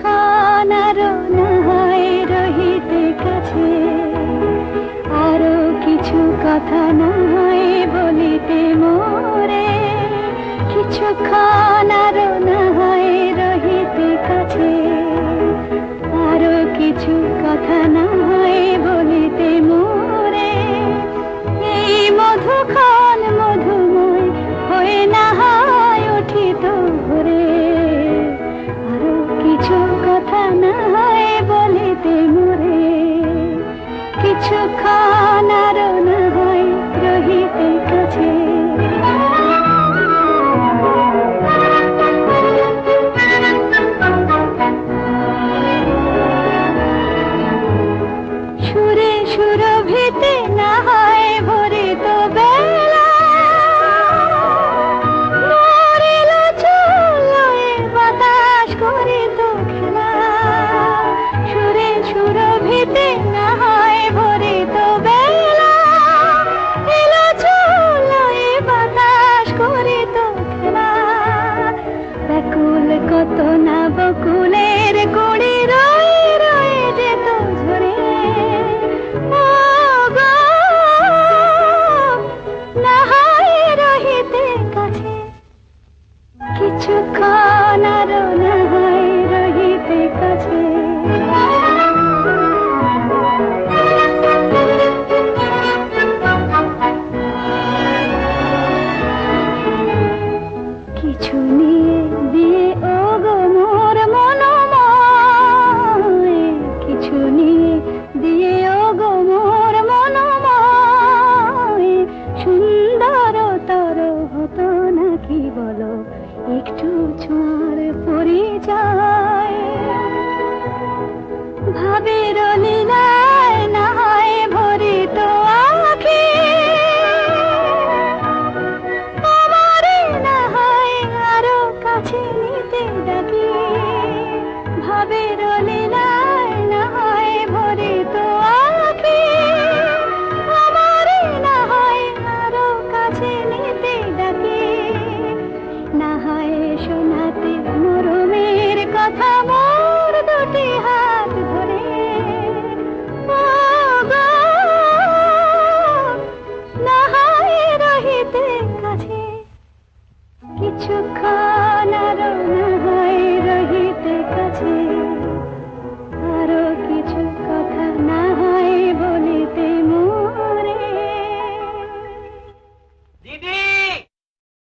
কিছুক্ষণ আরো না হয় রহিতে কাছে, আরো কিছু কথা না হয় বলিতে মোরে, কিছুক্ষণ আরো না হয় রহিতে কাছে, আরো কিছু কথা না হয় বলিতে মোরে। এই মধুক্ষণ মধুময় হয়ে না হয় উঠিত ভোরে, আরো কিছু কথা না হয় বলিতে মোরে, কিছুক্ষণ আরো না হয় রহিতে কাছে। সুরে সুরভিতে না হয় ভরিত বেলা, মরিল চুলোয় বাতাস করিত খেলা। সুরে সুরভিতে না হয় ভরিত বেলা, এলো চুলোয় বাতাস করিত খেলা। ব্যাকুল কত না বকুলের কুড়ি রয়ে রয়ে যেত ঝরে, ও গো না হয় রহিতে কাছে, কিছুক্ষণ আরো না হয় রহিতে কাছে। কিছু নিয়ে দিয়ে ও গো মোর মনোময়, কিছু নিয়ে দিয়ে ও গো মোর মনোময়, সুন্দর তর হতো নাকি বলো একটু ছোঁয়া।